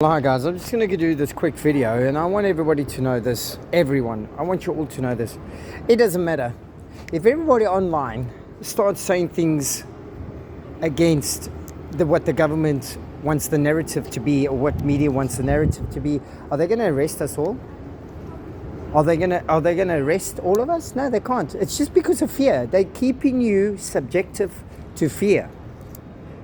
Hi guys, I'm just going to do this quick video and I want everybody to know this, everyone. I want you all to know this. It doesn't matter. If everybody online starts saying things against what the government wants the narrative to be or what media wants the narrative to be, are they going to arrest us all? Are they going to arrest all of us? No, they can't. It's just because of fear. They're keeping you subjective to fear.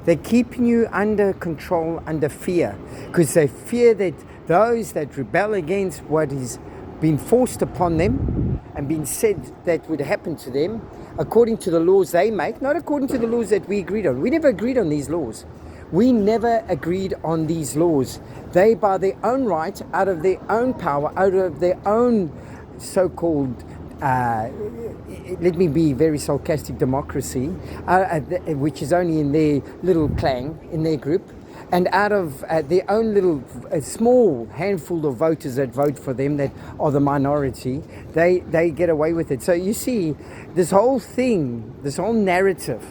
They're keeping you under control, under fear, because they fear that those that rebel against what is being forced upon them and being said that would happen to them, according to the laws they make, not according to the laws that we agreed on. We never agreed on these laws. We never agreed on these laws. They, by their own right, out of their own power, out of their own so-called let me be very sarcastic, democracy, which is only in their little clan, in their group, and out of their own little small handful of voters that vote for them, that are the minority, they get away with it. So you see, this whole thing, this whole narrative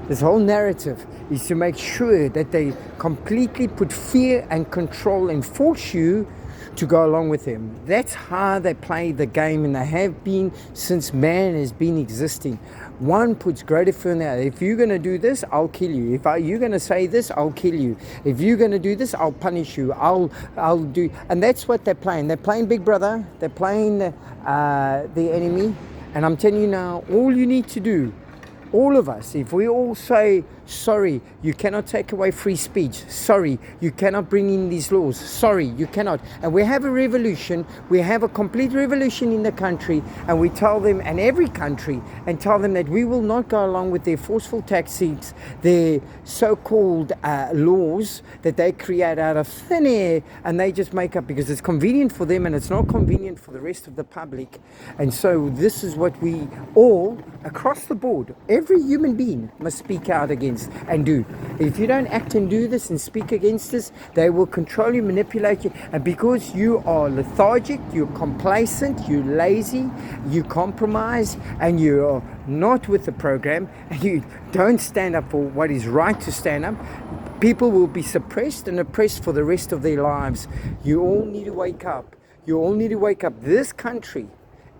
is to make sure that they completely put fear and control and force you to go along with them. That's how they play the game, and they have been since man has been existing. One puts greater fear in the other. If you're going to do this, I'll kill you. If you're going to say this, I'll kill you. If you're going to do this, I'll punish you. I'll do. And that's what they're playing. They're playing Big Brother. They're playing the enemy. And I'm telling you now, all you need to do, all of us, if we all say, sorry, you cannot take away free speech. Sorry, you cannot bring in these laws. Sorry, you cannot. And we have a revolution. We have a complete revolution in the country. And we tell them, and every country, and tell them that we will not go along with their forceful taxes, their so-called laws that they create out of thin air, and they just make up because it's convenient for them and it's not convenient for the rest of the public. And so this is what we all, across the board, every human being must speak out against and do. If you don't act and do this and speak against this, they will control you, manipulate you, and because you are lethargic, you're complacent, you're lazy, you compromise, and you are not with the program, and you don't stand up for what is right to stand up, people will be suppressed and oppressed for the rest of their lives. You all need to wake up. You all need to wake up. This country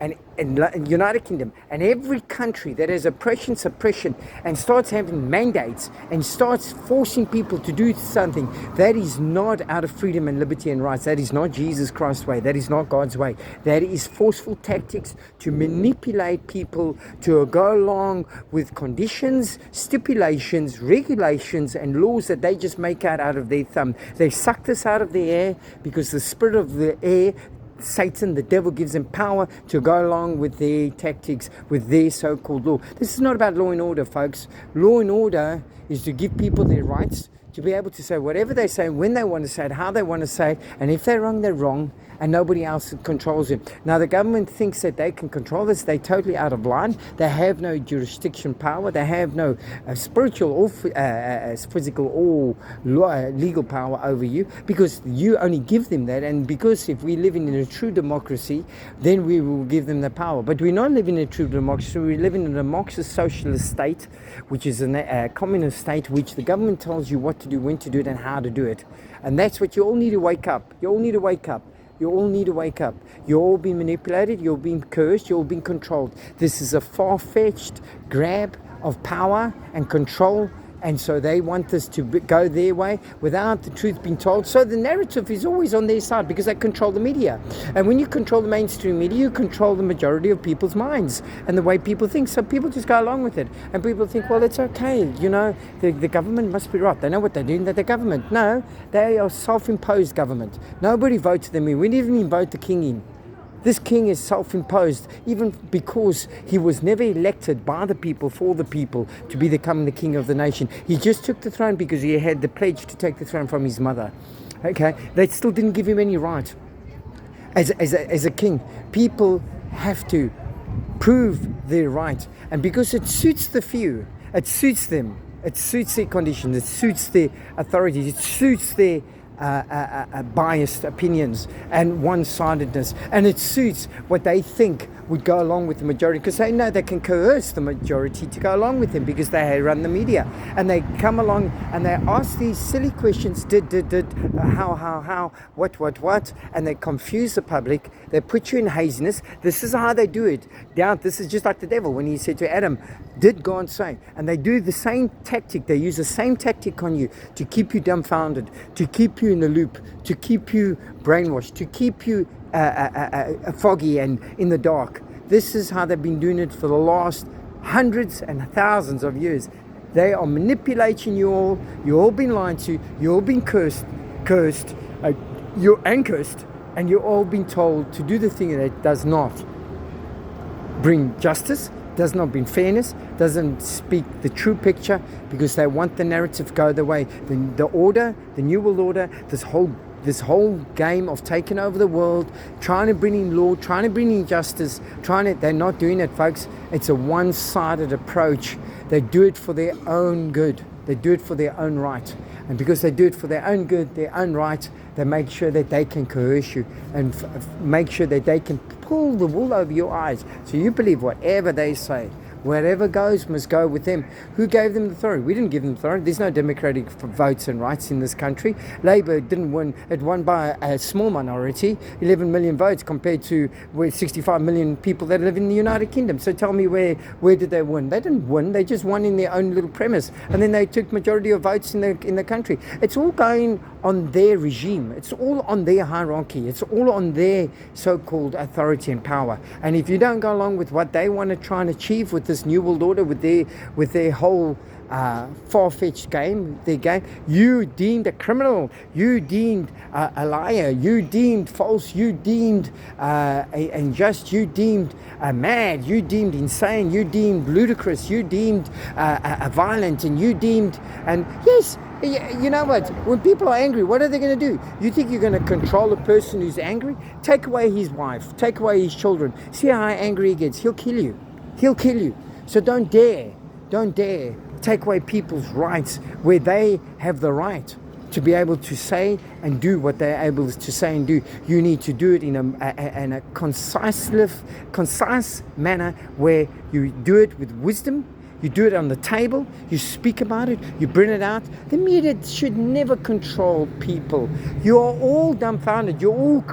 and United Kingdom and every country that has oppression, suppression, and starts having mandates and starts forcing people to do something, that is not out of freedom and liberty and rights. That is not Jesus Christ's way. That is not God's way. That is forceful tactics to manipulate people to go along with conditions, stipulations, regulations, and laws that they just make out of their thumb. They suck this out of the air because the spirit of the air, Satan, the devil, gives them power to go along with their tactics, with their so-called law. This is not about law and order, folks. Law and order is to give people their rights, to be able to say whatever they say, when they want to say it, how they want to say it, and if they're wrong, they're wrong, and nobody else controls them. Now, the government thinks that they can control this. They're totally out of line. They have no jurisdiction power. They have no spiritual or physical or legal power over you, because you only give them that. And because if we live in a true democracy, then we will give them the power. But we're not living in a true democracy. We live in a Marxist socialist state, which is a communist state, which the government tells you what to do, when to do it, and how to do it. And that's what you all need to wake up. You all need to wake up. You all need to wake up. You're all being manipulated. You're being cursed. You're all being controlled. This is a far-fetched grab of power and control. And so they want this to go their way without the truth being told. So the narrative is always on their side because they control the media. And when you control the mainstream media, you control the majority of people's minds and the way people think. So people just go along with it. And people think, well, it's okay. You know, the government must be right. They know what they're doing. They're the government. No, they are self-imposed government. Nobody votes them in. We didn't even vote the king in. This king is self-imposed, even because he was never elected by the people, for the people, to become the king of the nation. He just took the throne because he had the pledge to take the throne from his mother. Okay, they still didn't give him any right. As a king, people have to prove their right. And because it suits the few, it suits them, it suits their conditions, it suits their authorities, it suits their biased opinions and one-sidedness, and it suits what they think would go along with the majority, because they know they can coerce the majority to go along with them because they run the media, and they come along and they ask these silly questions, how, what, and they confuse the public. They put you in haziness. This is how they do it. This is just like the devil when he said to Adam, did God say? And they do the same tactic. They use the same tactic on you to keep you dumbfounded, to keep you in the loop, to keep you brainwashed, to keep you foggy and in the dark. This is how they've been doing it for the last hundreds and thousands of years. They are manipulating you all. You've all been lied to. You've all been cursed, and you're all been told to do the thing that does not bring justice, does not bring fairness, doesn't speak the true picture, because they want the narrative to go their way. The order, the New World Order, this whole game of taking over the world, trying to bring in law, trying to bring in justice, they're not doing it, folks. It's a one-sided approach. They do it for their own good. They do it for their own right. And because they do it for their own good, their own right, they make sure that they can coerce you and make sure that they can pull the wool over your eyes. So you believe whatever they say. Wherever goes must go with them. Who gave them the authority? We didn't give them authority. There's no democratic votes and rights in this country. Labour didn't win. It won by a small minority, 11 million votes compared to 65 million people that live in the United Kingdom. So tell me, where did they win? They didn't win. They just won in their own little premise. And then they took majority of votes in the country. It's all going on their regime. It's all on their hierarchy. It's all on their so-called authority and power. And if you don't go along with what they want to try and achieve with this New World Order, with their whole far-fetched game, you deemed a criminal, you deemed a liar, you deemed false, you deemed unjust, you deemed mad, you deemed insane, you deemed ludicrous, you deemed violent, and you deemed, and yes, you know what? When people are angry, what are they going to do? You think you're going to control a person who's angry? Take away his wife, take away his children. See how angry he gets. He'll kill you. He'll kill you. So don't dare take away people's rights where they have the right to be able to say and do what they're able to say and do. You need to do it in a concise manner where you do it with wisdom. You do it on the table, you speak about it, you bring it out. The media should never control people. You are all dumbfounded, you're all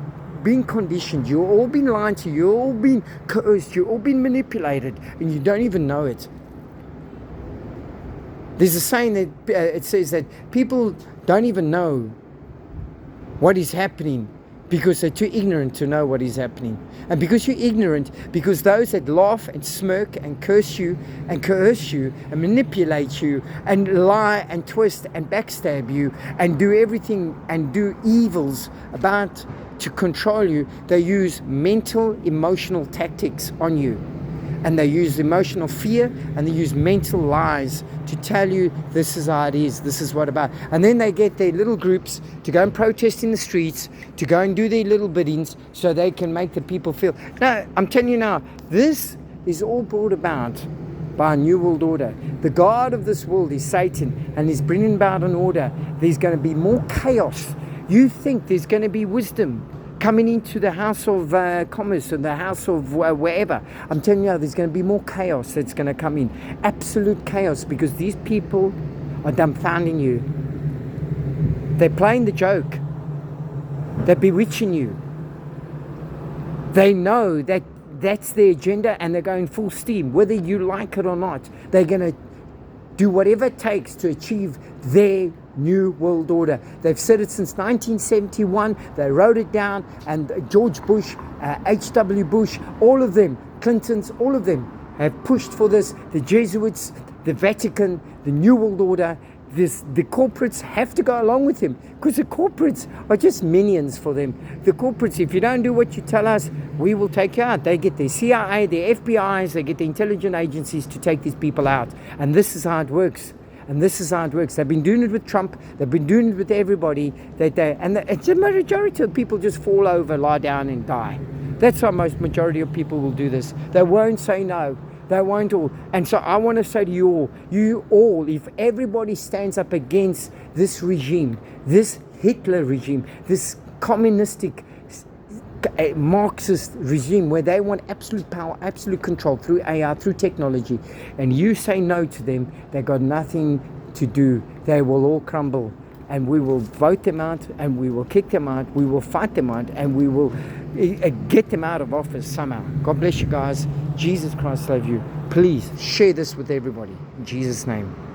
being conditioned, you're all being lied to, you're all being coerced, you're all being manipulated, and you don't even know it. There's a saying that it says that people don't even know what is happening because they're too ignorant to know what is happening. And because you're ignorant, because those that laugh and smirk and curse you and coerce you and manipulate you and lie and twist and backstab you and do everything and do evils about to control you, they use mental, emotional tactics on you. And they use emotional fear and they use mental lies to tell you this is how it is, this is what about. And then they get their little groups to go and protest in the streets, to go and do their little biddings so they can make the people feel. No, I'm telling you now, this is all brought about by a New World Order. The God of this world is Satan, and he's bringing about an order. There's going to be more chaos. You think there's going to be wisdom coming into the House of Commerce or the House of wherever. I'm telling you, there's going to be more chaos that's going to come in. Absolute chaos, because these people are dumbfounding you. They're playing the joke. They're bewitching you. They know that that's their agenda and they're going full steam. Whether you like it or not, they're going to do whatever it takes to achieve their New World Order. They've said it since 1971. They wrote it down, and George Bush, H.W. Bush, all of them, Clintons, all of them have pushed for this. The Jesuits, the Vatican, the New World Order. The corporates have to go along with him, because the corporates are just minions for them. The corporates, if you don't do what you tell us, we will take you out. They get their CIA, their FBIs, they get the intelligence agencies to take these people out. And this is how it works. And this is how it works. They've been doing it with Trump. They've been doing it with everybody. The majority of people just fall over, lie down and die. That's how most majority of people will do this. They won't say no. They won't all. And so I want to say to you all, if everybody stands up against this regime, this Hitler regime, this communistic Marxist regime where they want absolute power, absolute control through AI, through technology, and you say no to them, they got nothing to do. They will all crumble, and we will vote them out, and we will kick them out, we will fight them out, and we will get them out of office somehow. God bless you guys. Jesus Christ love you. Please share this with everybody. In Jesus' name.